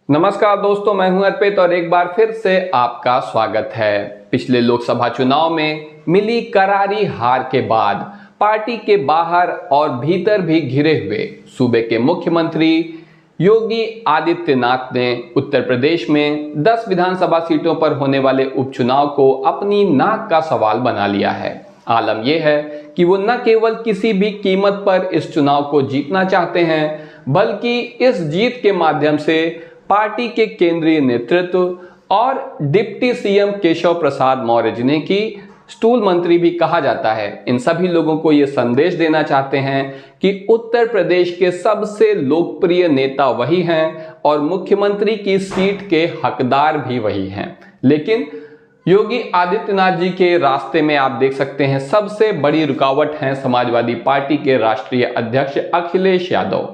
नमस्कार दोस्तों, मैं हूं अर्पित और एक बार फिर से आपका स्वागत है। पिछले लोकसभा चुनाव में मिली करारी हार के बाद पार्टी के बाहर और भीतर भी घिरे हुए सूबे के मुख्यमंत्री योगी आदित्यनाथ ने उत्तर प्रदेश में 10 विधानसभा सीटों पर होने वाले उपचुनाव को अपनी नाक का सवाल बना लिया है। आलम यह है कि वो न केवल किसी भी कीमत पर इस चुनाव को जीतना चाहते हैं, बल्कि इस जीत के माध्यम से पार्टी के केंद्रीय नेतृत्व और डिप्टी सीएम केशव प्रसाद मौर्य जिन्हें की स्टूल मंत्री भी कहा जाता है, इन सभी लोगों को ये संदेश देना चाहते हैं कि उत्तर प्रदेश के सबसे लोकप्रिय नेता वही हैं और मुख्यमंत्री की सीट के हकदार भी वही हैं। लेकिन योगी आदित्यनाथ जी के रास्ते में आप देख सकते हैं सबसे बड़ी रुकावट है समाजवादी पार्टी के राष्ट्रीय अध्यक्ष अखिलेश यादव।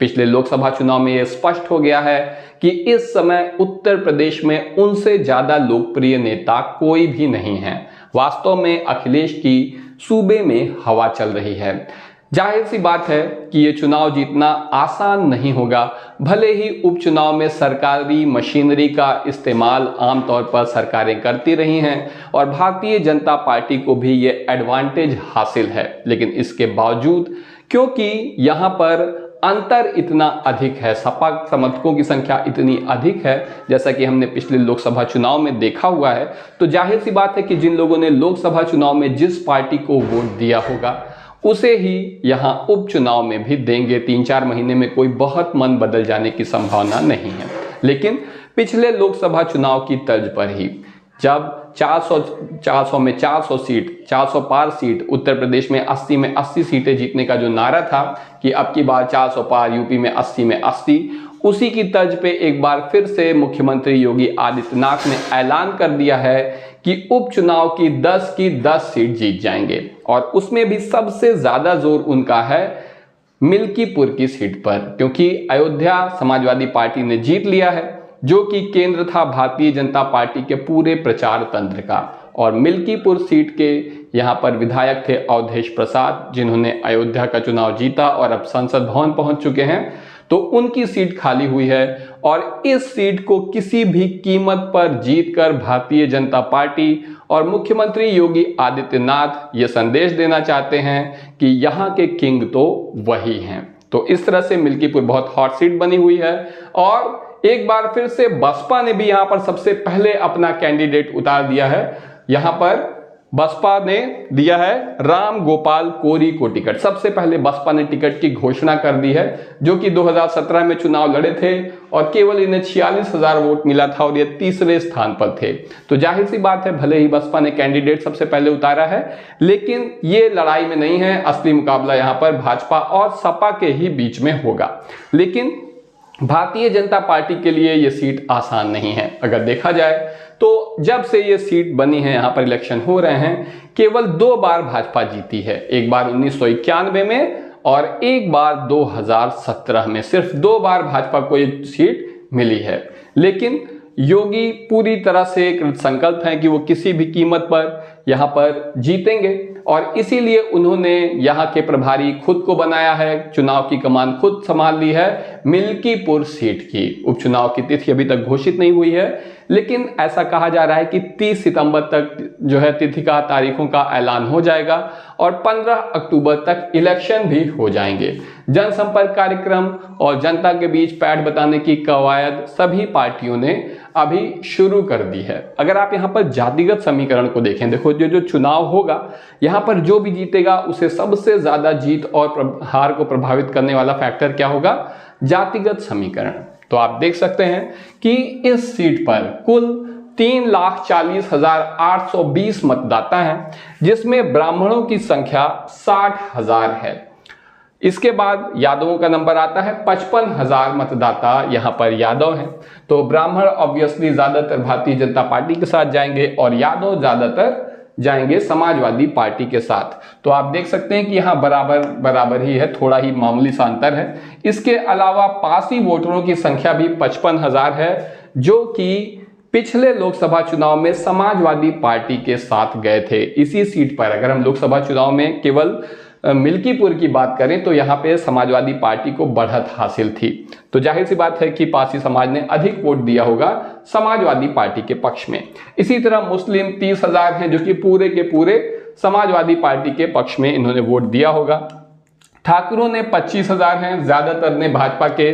पिछले लोकसभा चुनाव में यह स्पष्ट हो गया है कि इस समय उत्तर प्रदेश में उनसे ज्यादा लोकप्रिय नेता कोई भी नहीं है। वास्तव में अखिलेश की सूबे में हवा चल रही है। जाहिर सी बात है कि ये चुनाव जीतना आसान नहीं होगा। भले ही उपचुनाव में सरकारी मशीनरी का इस्तेमाल आमतौर पर सरकारें करती रही हैं और भारतीय जनता पार्टी को भी ये एडवांटेज हासिल है, लेकिन इसके बावजूद क्योंकि यहाँ पर अंतर इतना अधिक है, सपा समर्थकों की संख्या इतनी अधिक है, जैसा कि हमने पिछले लोकसभा चुनाव में देखा हुआ है, तो जाहिर सी बात है कि जिन लोगों ने लोकसभा चुनाव में जिस पार्टी को वोट दिया होगा उसे ही यहाँ उपचुनाव में भी देंगे। 3-4 महीने में कोई बहुत मन बदल जाने की संभावना नहीं है। लेकिन पिछले लोकसभा चुनाव की तर्ज पर ही जब 400 में 400 सीट, 400 पार सीट, उत्तर प्रदेश में 80 में 80 सीटें जीतने का जो नारा था कि अब की बार 400 पार, यूपी में 80 में 80, उसी की तर्ज पे एक बार फिर से मुख्यमंत्री योगी आदित्यनाथ ने ऐलान कर दिया है कि उपचुनाव की 10 की 10 सीट जीत जाएंगे और उसमें भी सबसे ज्यादा जोर उनका है मिल्कीपुर की सीट पर, क्योंकि अयोध्या समाजवादी पार्टी ने जीत लिया है जो कि केंद्र था भारतीय जनता पार्टी के पूरे प्रचार तंत्र का। और मिल्कीपुर सीट के यहाँ पर विधायक थे अवधेश प्रसाद, जिन्होंने अयोध्या का चुनाव जीता और अब संसद भवन पहुंच चुके हैं, तो उनकी सीट खाली हुई है और इस सीट को किसी भी कीमत पर जीतकर भारतीय जनता पार्टी और मुख्यमंत्री योगी आदित्यनाथ ये संदेश देना चाहते हैं कि यहाँ के किंग तो वही हैं। तो इस तरह से मिल्कीपुर बहुत हॉट सीट बनी हुई है और एक बार फिर से बसपा ने भी यहां पर सबसे पहले अपना कैंडिडेट उतार दिया है। यहां पर बसपा ने दिया है राम गोपाल कोरी को टिकट। सबसे पहले बसपा ने टिकट की घोषणा कर दी है, जो कि 2017 में चुनाव लड़े थे और केवल इन्हें 46,000 वोट मिला था और ये तीसरे स्थान पर थे। तो जाहिर सी बात है, भले ही बसपा ने कैंडिडेट सबसे पहले उतारा है, लेकिन ये लड़ाई में नहीं है। असली मुकाबला यहां पर भाजपा और सपा के ही बीच में होगा। लेकिन भारतीय जनता पार्टी के लिए यह सीट आसान नहीं है। अगर देखा जाए तो जब से ये सीट बनी है, यहाँ पर इलेक्शन हो रहे हैं, केवल 2 बार भाजपा जीती है। एक बार 1991 में और एक बार 2017 में। सिर्फ 2 बार भाजपा को ये सीट मिली है। लेकिन योगी पूरी तरह से कृत संकल्प हैं कि वो किसी भी कीमत पर यहाँ पर जीतेंगे और इसीलिए उन्होंने यहाँ के प्रभारी खुद को बनाया है, चुनाव की कमान खुद संभाल ली है मिल्कीपुर सीट की। उपचुनाव की तिथि अभी तक घोषित नहीं हुई है, लेकिन ऐसा कहा जा रहा है कि 30 सितंबर तक जो है तिथि का, तारीखों का ऐलान हो जाएगा और 15 अक्टूबर तक इलेक्शन भी हो जाएंगे। जनसंपर्क कार्यक्रम और जनता के बीच पैठ बताने की कवायद सभी पार्टियों ने अभी शुरू कर दी है। अगर आप यहाँ पर जातिगत समीकरण को देखें, देखो जो चुनाव होगा यहाँ पर जो भी जीतेगा उसे सबसे ज्यादा जीत और हार को प्रभावित करने वाला फैक्टर क्या होगा? जातिगत समीकरण। तो आप देख सकते हैं कि इस सीट पर कुल 3,40,820 मतदाता हैं, जिसमें ब्राह्मणों की संख्या 60,000 है। इसके बाद यादवों का नंबर आता है, 55,000 मतदाता यहाँ पर यादव हैं। तो ब्राह्मण ऑब्वियसली ज्यादातर भारतीय जनता पार्टी के साथ जाएंगे और यादव ज्यादातर जाएंगे समाजवादी पार्टी के साथ। तो आप देख सकते हैं कि यहाँ बराबर ही है, थोड़ा ही मामूली सा अंतर है। इसके अलावा पासी वोटरों की संख्या भी 55,000 है, जो कि पिछले लोकसभा चुनाव में समाजवादी पार्टी के साथ गए थे। इसी सीट पर अगर हम लोकसभा चुनाव में केवल मिल्कीपुर की बात करें तो यहाँ पे समाजवादी पार्टी को बढ़त हासिल थी। तो जाहिर सी बात है कि पारसी समाज ने अधिक वोट दिया होगा समाजवादी पार्टी के पक्ष में। इसी तरह मुस्लिम 30,000 हैं जो कि पूरे के पूरे समाजवादी पार्टी के पक्ष में इन्होंने वोट दिया होगा। ठाकुरों ने 25,000 हैं, ज्यादातर ने भाजपा के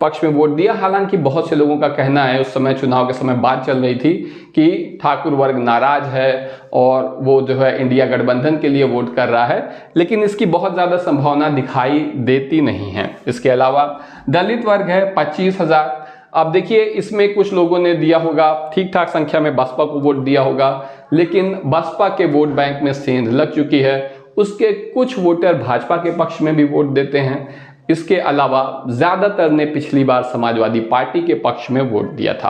पक्ष में वोट दिया। हालांकि बहुत से लोगों का कहना है, उस समय चुनाव के समय बात चल रही थी कि ठाकुर वर्ग नाराज है और वो जो है इंडिया गठबंधन के लिए वोट कर रहा है, लेकिन इसकी बहुत ज़्यादा संभावना दिखाई देती नहीं है। इसके अलावा दलित वर्ग है 25,000। अब देखिए इसमें कुछ लोगों ने दिया होगा, ठीक ठाक संख्या में बसपा को वोट दिया होगा, लेकिन बसपा के वोट बैंक में सेंध लग चुकी है। उसके कुछ वोटर भाजपा के पक्ष में भी वोट देते हैं। इसके अलावा ज्यादातर ने पिछली बार समाजवादी पार्टी के पक्ष में वोट दिया था।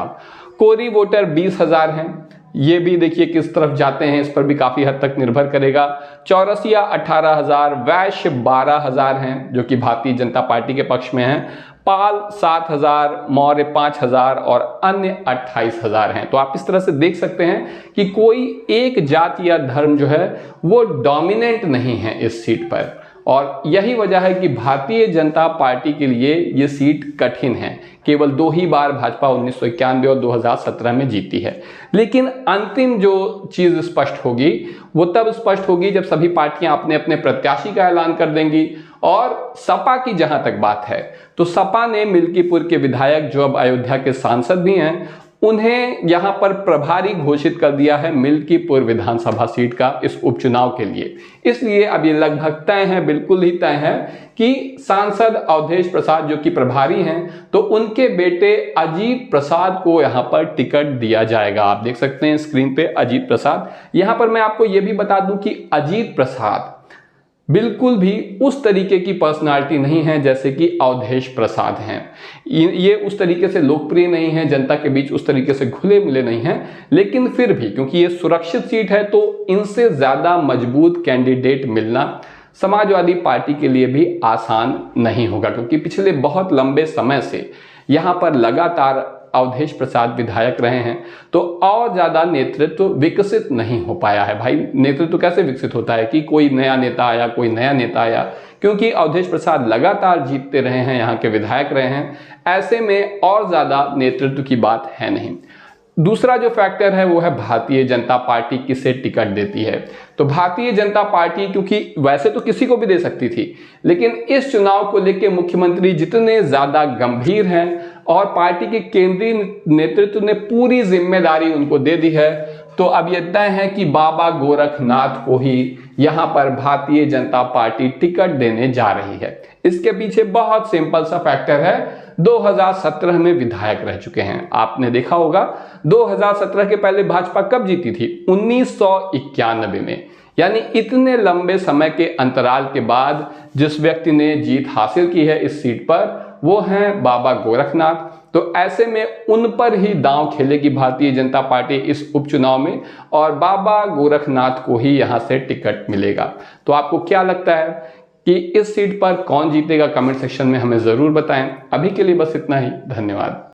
कोरी वोटर 20,000 हैं। ये भी देखिए किस तरफ जाते हैं, इस पर भी काफी हद तक निर्भर करेगा। चौरसिया 18,000, वैश्य 12,000 हैं जो कि भारतीय जनता पार्टी के पक्ष में हैं। पाल 7,000, मौर्य 5,000 और अन्य 28,000 हैं। तो आप इस तरह से देख सकते हैं कि कोई एक जाति या धर्म जो है वो डोमिनेंट नहीं है इस सीट पर, और यही वजह है कि भारतीय जनता पार्टी के लिए ये सीट कठिन है। केवल 2 ही बार भाजपा 1991 और 2017 में जीती है। लेकिन अंतिम जो चीज स्पष्ट होगी वो तब स्पष्ट होगी जब सभी पार्टियां अपने अपने प्रत्याशी का ऐलान कर देंगी। और सपा की जहां तक बात है तो सपा ने मिल्कीपुर के विधायक जो अब अयोध्या के सांसद भी हैं, उन्हें यहां पर प्रभारी घोषित कर दिया है मिल्कीपुर विधानसभा सीट का इस उपचुनाव के लिए। इसलिए अब ये लगभग तय है, बिल्कुल ही तय है कि सांसद अवधेश प्रसाद जो कि प्रभारी हैं, तो उनके बेटे अजीत प्रसाद को यहां पर टिकट दिया जाएगा। आप देख सकते हैं स्क्रीन पे अजीत प्रसाद। यहां पर मैं आपको यह भी बता दूं कि अजीत प्रसाद बिल्कुल भी उस तरीके की पर्सनालिटी नहीं है जैसे कि अवधेश प्रसाद हैं। ये उस तरीके से लोकप्रिय नहीं है, जनता के बीच उस तरीके से घुले मिले नहीं हैं, लेकिन फिर भी क्योंकि ये सुरक्षित सीट है तो इनसे ज्यादा मजबूत कैंडिडेट मिलना समाजवादी पार्टी के लिए भी आसान नहीं होगा, क्योंकि पिछले बहुत लंबे समय से यहाँ पर लगातार अवधेश प्रसाद विधायक रहे हैं, तो और ज्यादा नेतृत्व विकसित नहीं हो पाया है। भाई नेतृत्व कैसे विकसित होता है कि कोई नया नेता आया, कोई नया नेता आया, क्योंकि अवधेश प्रसाद लगातार जीतते रहे हैं, यहाँ के विधायक रहे हैं। ऐसे में और ज्यादा नेतृत्व की बात है नहीं। दूसरा जो फैक्टर है वो है भारतीय जनता पार्टी किसे टिकट देती है। तो भारतीय जनता पार्टी क्योंकि वैसे तो किसी को भी दे सकती थी, लेकिन इस चुनाव को लेकर मुख्यमंत्री जितने ज्यादा गंभीर हैं और पार्टी के केंद्रीय नेतृत्व ने पूरी जिम्मेदारी उनको दे दी है, तो अब यह तय है कि बाबा गोरखनाथ को ही यहां पर भारतीय जनता पार्टी टिकट देने जा रही है। इसके पीछे बहुत सिंपल सा फैक्टर है, 2017 में विधायक रह चुके हैं। आपने देखा होगा 2017 के पहले भाजपा कब जीती थी? 1991 में। यानी इतने लंबे समय के अंतराल के बाद जिस व्यक्ति ने जीत हासिल की है इस सीट पर वो हैं बाबा गोरखनाथ। तो ऐसे में उन पर ही दांव खेलेगी भारतीय जनता पार्टी इस उपचुनाव में, और बाबा गोरखनाथ को ही यहां से टिकट मिलेगा। तो आपको क्या लगता है कि इस सीट पर कौन जीतेगा? कमेंट सेक्शन में हमें जरूर बताएं। अभी के लिए बस इतना ही, धन्यवाद।